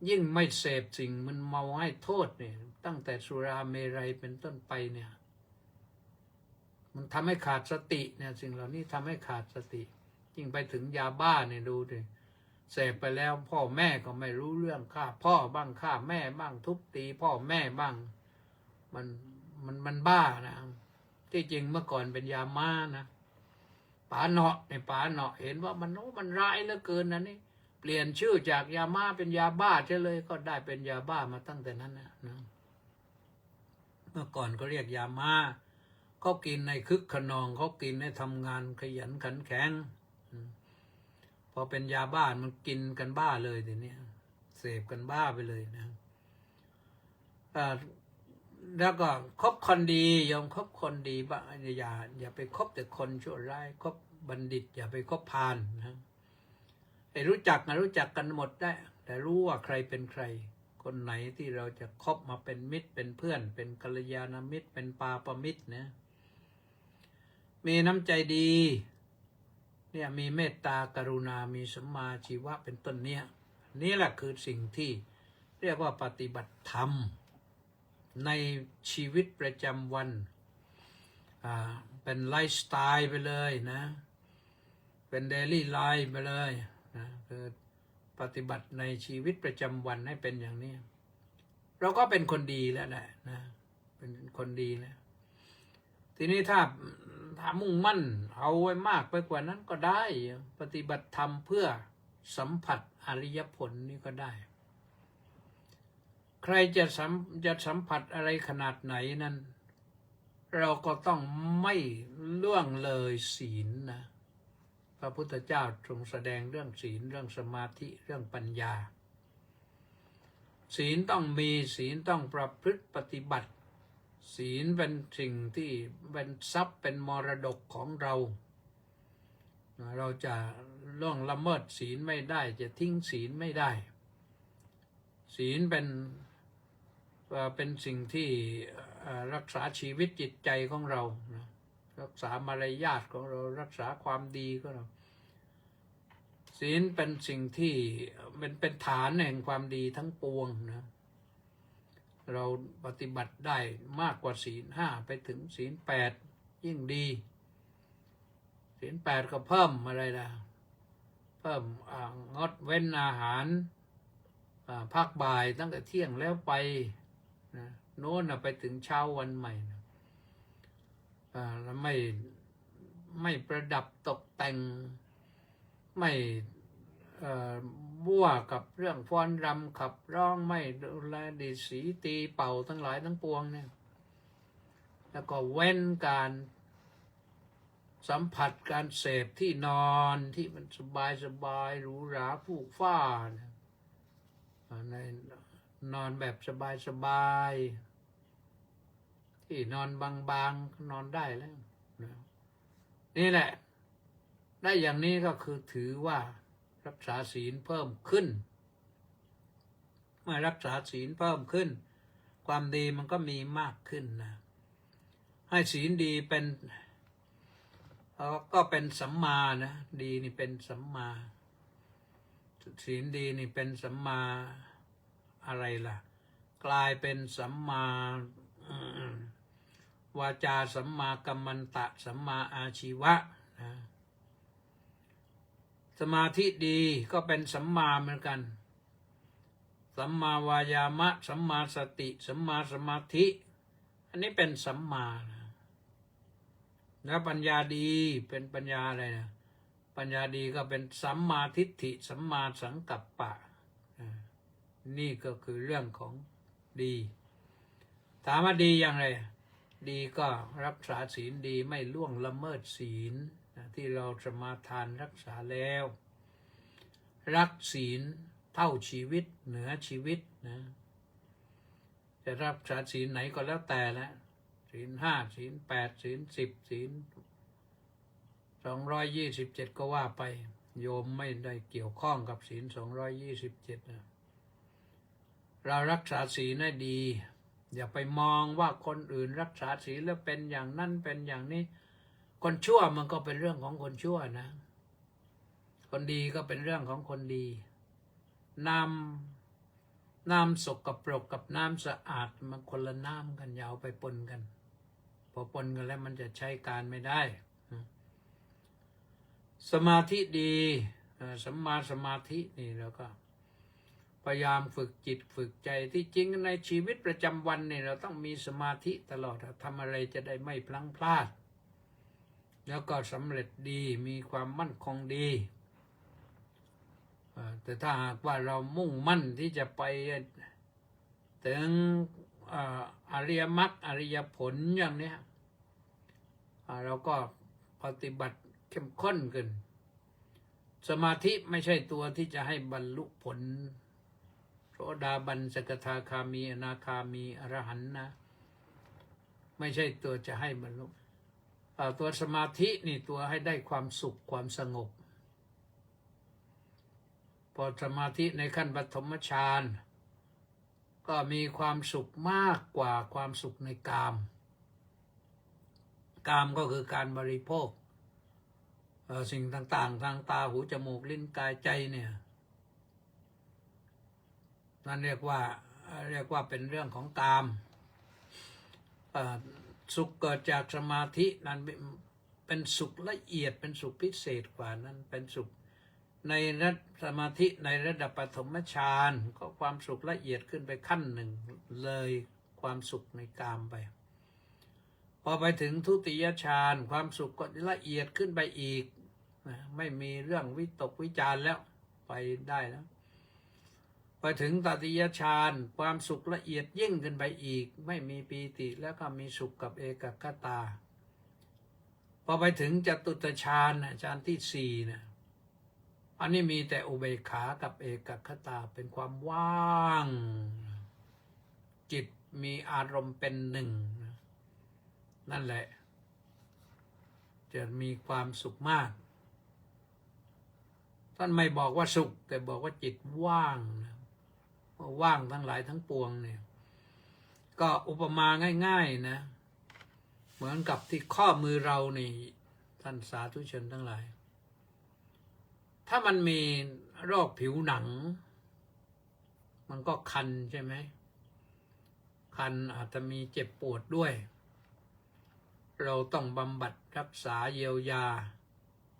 ยิ่งไม่เสพสิ่งมันเมาให้โทษเนี่ยตั้งแต่สุราเมรัยเป็นต้นไปเนี่ยมันทำให้ขาดสติเนี่ยสิ่งเหล่านี้ทำให้ขาดสติยิ่งไปถึงยาบ้าเนี่ยดูดิเสพไปแล้วพ่อแม่ก็ไม่รู้เรื่องฆ่าพ่อบ้างฆ่าแม่บ้างทุบตีพ่อแม่บ้างมันบ้านะที่จริงเมื่อก่อนเป็นยาม้านะป๋าเนาะเห็นว่ามันร้ายเหลือเกินนะนี่เปลี่ยนชื่อจากยาม้าเป็นยาบ้าใช่เลยก็ได้เป็นยาบ้ามาตั้งแต่นั้นนะ เมื่อก่อนก็เรียกยามาเขากินในคึกขนองเขากินในทำงานขยันขันแข็งพอเป็นยาบ้ามันกินกันบ้าเลยทีนี้เสพกันบ้าไปเลยนะแล้วก็คบคนดียอมคบคนดีบ้างอย่าไปคบแต่คนชั่วร้ายคบบัณฑิตอย่าไปคบพาลนะไอ้รู้จักกันหมดได้แต่รู้ว่าใครเป็นใครคนไหนที่เราจะคบมาเป็นมิตรเป็นเพื่อนเป็นกัลยาณมิตรเป็นปาปมิตรนะมีน้ำใจดีเนี่ยมีเมตตากรุณามีสัมมาชีวะเป็นต้นเนี่ยนี่แหละคือสิ่งที่เรียกว่าปฏิบัติธรรมในชีวิตประจำวันเป็นไลฟ์สไตล์ไปเลยนะเป็นเดลี่ไลฟ์ไปเลยนะคือปฏิบัติในชีวิตประจำวันให้เป็นอย่างนี้เราก็เป็นคนดีแล้วแหละนะเป็นคนดีแล้วทีนี้ถ้ามุ่งมั่นเอาไว้มากไปกว่านั้นก็ได้ปฏิบัติธรรมเพื่อสัมผัสอริยผลนี่ก็ได้ใครจะสัมผัสอะไรขนาดไหนนั้นเราก็ต้องไม่ล่วงเลยศีลนะพระพุทธเจ้าทรงแสดงเรื่องศีลเรื่องสมาธิเรื่องปัญญาศีลต้องมีศีลต้องประพฤติปฏิบัติศีลเป็นสิ่งที่เป็นทรัพย์เป็นมรดกของเราเราจะล่วงละเมิดศีลไม่ได้จะทิ้งศีลไม่ได้ศีลเป็นสิ่งที่รักษาชีวิตจิตใจของเรานะรักษามารยาทของเรารักษาความดีของเราศีลเป็นสิ่งที่เป็นฐานแห่งความดีทั้งปวงนะเราปฏิบัติได้มากกว่าศีล 5ไปถึงศีล 8ยิ่งดีศีล 8ก็เพิ่มอะไรล่ะเพิ่มงดเว้นอาหารภาคบ่ายตั้งแต่เที่ยงแล้วไปนะโน้นไปถึงเช้าวันใหม่นะแล้วไม่ประดับตกแต่งไม่มั่วกับเรื่องฟ้อนรำขับร้องไม่ดูแลดีสีตีเป่าทั้งหลายทั้งปวงเนี่ยแล้วก็เว้นการสัมผัสการเสพที่นอนที่มันสบายหรูหราฟูกฟ้าในนอนแบบสบายที่นอนบางๆนอนได้แล้วนี่แหละได้อย่างนี้ก็คือถือว่ารักษาศีลเพิ่มขึ้นเมื่อรักษาศีลเพิ่มขึ้นความดีมันก็มีมากขึ้นนะให้ศีลดีเป็นก็เป็นสัมมานะดีนี่เป็นสัมมาศีลดีนี่เป็นสัมมาอะไรล่ะกลายเป็นสัมมาวาจาสัมมากัมมันตะสัมมาอาชีวะนะสมาธิดีก็เป็นสัมมาเหมือนกันสัมมาวายามะสัมมาสติสัมมาสมาธิอันนี้เป็นสัมมานะแล้วปัญญาดีเป็นปัญญาอะไรนะปัญญาดีก็เป็นสัมมาทิฏฐิสัมมาสังกัปปะนี่ก็คือเรื่องของดีถามว่าดีอย่างไรดีก็รักษาศีลดีไม่ล่วงละเมิดศีลที่เราสมาทานรักษาแล้วรักศีลเท่าชีวิตเหนือชีวิตนะจะรักษาศีลไหนก็แล้วแต่ละศีล 5ศีล 8ศีล 10ศีล227ก็ว่าไปโยมไม่ได้เกี่ยวข้องกับศีล227นะเรารักษาศีลให้ดีอย่าไปมองว่าคนอื่นรักษาศีลแล้วเป็นอย่างนั้นเป็นอย่างนี้คนชั่วมันก็เป็นเรื่องของคนชั่วนะคนดีก็เป็นเรื่องของคนดีน้ำสกปรกกับน้ำสะอาดมันคนละน้ำกันอย่าเอาไปปนกันพอปนกันแล้วมันจะใช้การไม่ได้สมาธิดีสัมมาสมาธินี่แล้วก็พยายามฝึกจิตฝึกใจที่จริงในชีวิตประจำวันเนี่ยเราต้องมีสมาธิตลอดทำอะไรจะได้ไม่พลั้งพลาดแล้วก็สำเร็จดีมีความมั่นคงดีแต่ถ้าหากว่าเรามุ่งมั่นที่จะไปถึงอ อริยมรรคอริยผลอย่างเนี้ยเราก็ปฏิบัติเข้มข้นขึ้นสมาธิไม่ใช่ตัวที่จะให้บรรลุผลโสดาบันสกทาคามีอนาคามีอรหันต์นะไม่ใช่ตัวจะให้บรรลุตัวสมาธินี่ตัวให้ได้ความสุขความสงบพอสมาธิในขั้นปฐมฌานก็มีความสุขมากกว่าความสุขในกามกามก็คือการบริโภคสิ่งต่างๆทางตาหูจมูกลิ้นกายใจเนี่ยนั่นเรียกว่าเป็นเรื่องของกามสุขเกิดจากสมาธินั้นเป็นสุขละเอียดเป็นสุขพิเศษกว่านั้นเป็นสุขในระดับสมาธิในระดับปฐมฌานก็ความสุขละเอียดขึ้นไปขั้นหนึ่งเลยความสุขในกามไปพอไปถึงทุติยฌานความสุขก็ละเอียดขึ้นไปอีกไม่มีเรื่องวิตกวิจารแล้วไปได้แล้วไปถึงตติยฌานความสุขละเอียดยิ่งขึ้นไปอีกไม่มีปีติแล้วก็มีสุขกับเอกคตาพอไปถึงจตุตฌานฌานที่สี่นะอันนี้มีแต่อุเบกขากับเอกคตาเป็นความว่างจิตมีอารมณ์เป็นหนึ่งนั่นแหละจะมีความสุขมากท่านไม่บอกว่าสุขแต่บอกว่าจิตว่างว่างทั้งหลายทั้งปวงเนี่ยก็อุปมาง่ายๆนะเหมือนกับที่ข้อมือเรานี่ท่านสาธุชนทั้งหลายถ้ามันมีโรคผิวหนังมันก็คันใช่ไหมคันอาจจะมีเจ็บปวดด้วยเราต้องบำบัดรักษาเยียวยา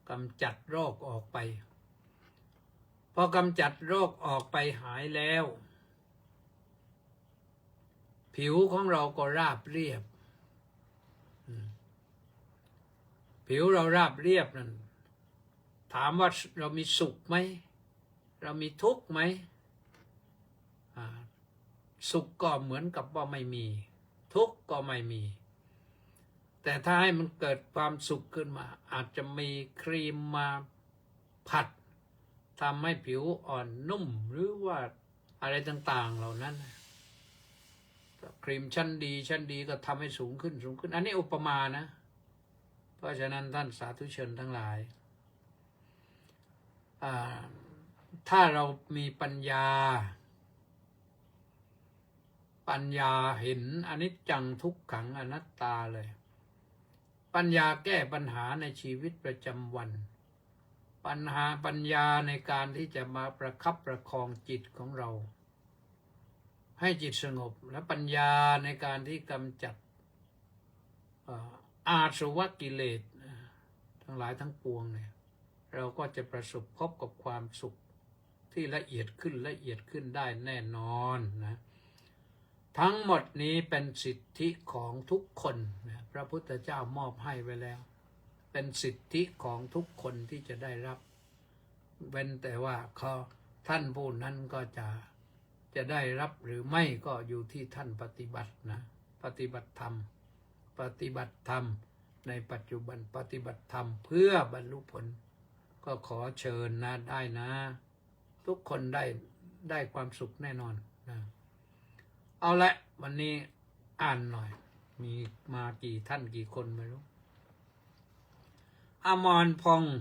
กำจัดโรคออกไปพอกำจัดโรคออกไปหายแล้วผิวของเราก็ราบเรียบผิวเราราบเรียบนั่นถามว่าเรามีสุขไหมเรามีทุกข์ไหมสุขก็เหมือนกับว่าไม่มีทุกข์ก็ไม่มีแต่ถ้าให้มันเกิดความสุขขึ้นมาอาจจะมีครีมมาผัดทำให้ผิวอ่อนนุ่มหรือว่าอะไรต่างๆเหล่านั้นครีมชั้นดีก็ทำให้สูงขึ้นอันนี้อุปมานะเพราะฉะนั้นท่านสาธุชนทั้งหลายถ้าเรามีปัญญาเห็นอนิจจังทุกขังอนัตตาเลยปัญญาแก้ปัญหาในชีวิตประจำวันปัญญาในการที่จะมาประคับประคองจิตของเราให้จิตสงบและปัญญาในการที่กำจัดอาสวะกิเลสทั้งหลายทั้งปวงเนี่ยเราก็จะประสบพบกับความสุขที่ละเอียดขึ้นได้แน่นอนนะทั้งหมดนี้เป็นสิทธิของทุกคนนะพระพุทธเจ้ามอบให้ไว้แล้วเป็นสิทธิของทุกคนที่จะได้รับเว้นแต่ว่าท่านผู้นั้นก็จะได้รับหรือไม่ก็อยู่ที่ท่านปฏิบัตินะปฏิบัติธรรมในปัจจุบันปฏิบัติธรรมเพื่อบรรลุผลก็ขอเชิญนะได้นะทุกคนได้ความสุขแน่นอนนะเอาละวันนี้อ่านหน่อยมีมากี่ท่านกี่คนไม่รู้อมรพงษ์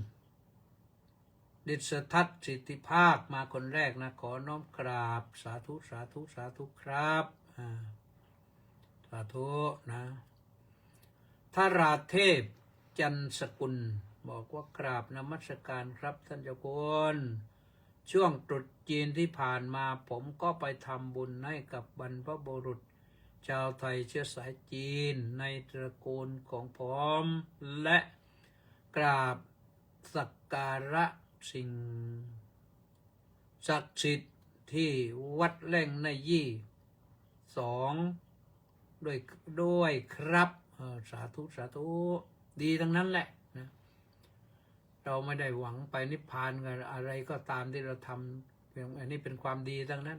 ดิษทัศน์สิทธิภาคมาคนแรกนะขอน้อมกราบสาธุครับสาธุนะทราเทพจันสกุลบอกว่ากราบนมัสการครับท่านเจ้าคุณช่วงตรุษจีนที่ผ่านมาผมก็ไปทำบุญให้กับบรรพบุรุษชาวไทยเชื้อสายจีนในตระกูลของผมและกราบสักการะสิ่งศักดิ์สิทธิ์ที่วัดแหล่งในยี่2ด้วยครับสาธุดีทั้งนั้นแหละนะเราไม่ได้หวังไปนิพพานกับอะไรก็ตามที่เราทำอันนี้เป็นความดีทั้งนั้น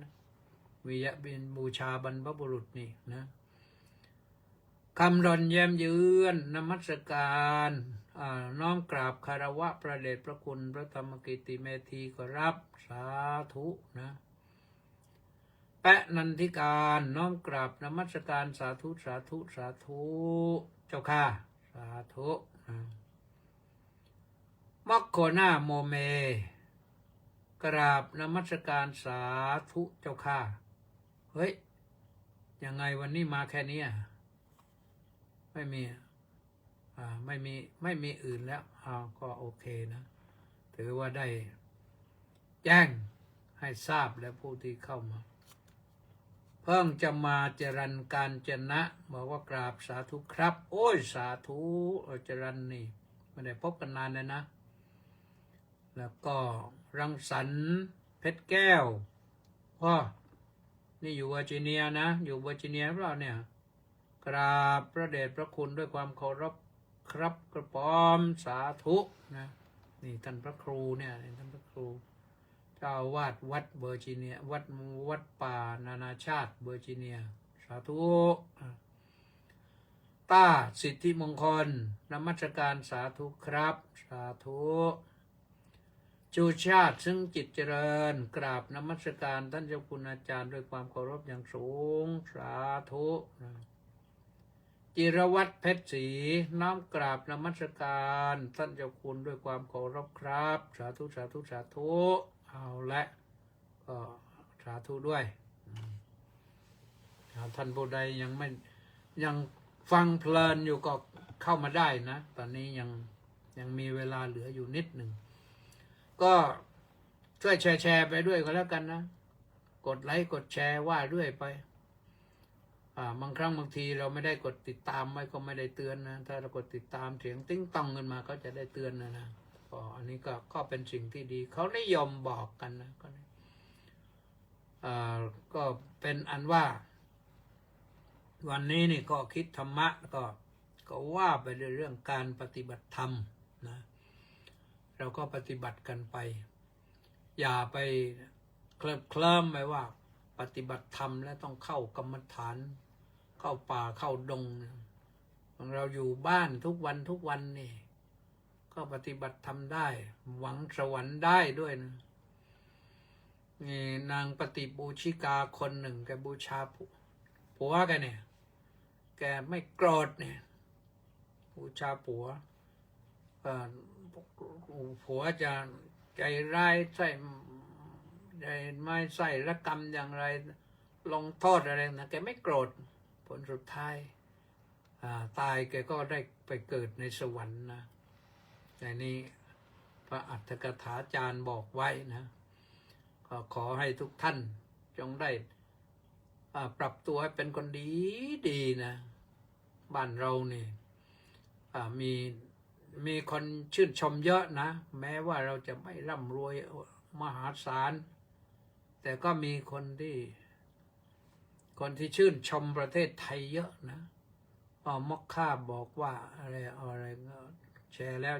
วิยะเป็นบูชาบรรพบุรุษนี่นะ คำรอนแย้มยืนนมัสการน้อมกราบคารวะพระเดชพระคุณพระธรรมกิติเมธีก็รับสาธุนะแปะนันทิการน้อมกราบนมัสการสาธุสาธุสาธุเจ้าค่ะสาธุนะมัคโคนาโมเมกราบนมัสการสาธุเจ้าค่ะเฮ้ยยังไงวันนี้มาแค่นี้ไม่มีไม่มีอื่นแล้วก็โอเคนะถือว่าได้แจ้งให้ทราบแล้วผู้ที่เข้ามาเพิ่งจะมาจรัญการจนะบอกว่ากราบสาธุครับโอ้ยสาธุจรัญนี่ไม่ได้พบกันนานเลยนะแล้วก็รังสรรค์เพชรแก้วพ่อนี่อยู่เวอร์จิเนียนะอยู่เวอร์จิเนียเราเนี่ยกราบพระเดชพระคุณด้วยความเคารพครับกระป๋อมสาธุนะนี่ท่านพระครูเนี่ยท่านพระครูเจ้าอาวาสวัดเวอร์จิเนียวัดป่านานาชาติเวอร์จิเนียสาธุต้าสิทธิมงคลนมัสการสาธุครับสาธุชูชาติซึ่งจิตเจริญกราบนมัสการท่านเจ้าคุณอาจารย์ด้วยความเคารพอย่างสูงสาธุจิรวัตรเพชรศรีน้อมกราบนมัสการท่านเจ้าคุณด้วยความเคารพครับสาธุสาธุสาธุเอาละก็สาธุด้วยท่านผู้ใดยังฟังเพลินอยู่ก็เข้ามาได้นะตอนนี้ยังมีเวลาเหลืออยู่นิดหนึ่งก็ช่วยแชร์ไปด้วยก็แล้วกันนะกดไลค์กดแชร์ว่าด้วยไปบางครั้งบางทีเราไม่ได้กดติดตามไว้ก็ไม่ได้เตือนนะถ้าเรากดติดตามเสียงติ้งต้องขึ้นมาก็จะได้เตือนนะก็อันนี้ก็เป็นสิ่งที่ดีเขานิยมบอกกันนะก็เป็นอันว่าวันนี้นี่ก็คิดธรรมะก็ว่าไปเรื่องการปฏิบัติธรรมนะเราก็ปฏิบัติกันไปอย่าไปเคลิ้มไปว่าปฏิบัติธรรมแล้วต้องเข้ากรรมฐานเข้าป่าเข้าดงเราอยู่บ้านทุกวันนี่ก็ปฏิบัติธรรมได้หวังสวรรค์ได้ด้วยนะนี่นางปฏิบูชิกาคนหนึ่งแกบูชาผัวแกเนี่ยแกไม่โกรธเนี่ยบูชาผัวจะใจร้ายใส่ไม่ใส่ละกรรมอย่างไรลงโทษอะไรนะแกไม่โกรธผลสุดท้ายตายแกก็ได้ไปเกิดในสวรรค์นะในนี้พระอัฏฐกถาจารย์บอกไว้นะก็ขอให้ทุกท่านจงได้ปรับตัวให้เป็นคนดีนะบ้านเรานี่มีคนชื่นชมเยอะนะแม้ว่าเราจะไม่ร่ำรวยมหาศาลแต่ก็มีคนที่ชื่นชมประเทศไทยเยอะนะมอกค่าบอกว่าอะไรแชร์แล้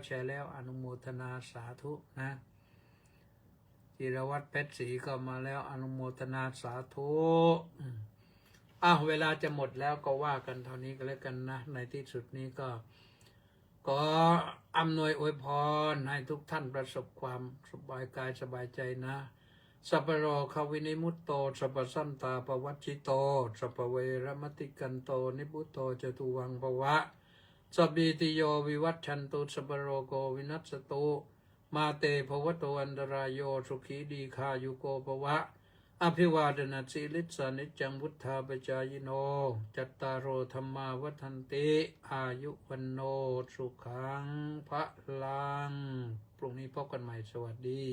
วอนุโมทนาสาธุนะจิรวัตรเพชรศรีก็มาแล้วอนุโมทนาสาธุเวลาจะหมดแล้วก็ว่ากันเท่านี้ก็แล้วกันนะในที่สุดนี้ก็อำนวยอวยพรให้ทุกท่านประสบความสบายกายสบายใจนะสัพพโรควินิมุตโตสัพพสันตาปวัชชิโตสัพพเวรมติกันโตนิพุตโตจตุวังภวะสัพพิติโยวิวัชชันตุสัพพโรโกวินัสสตุมาเตภวโตอันตรายโยสุขีดีคายุโกภวะอภิวาทนาสีลิสานิจังวุฒาปจายโนจัตตารโอธรรมาวัฏันติอายุวันโนสุขังพระลังพรุ่งนี้พบกันใหม่สวัสดี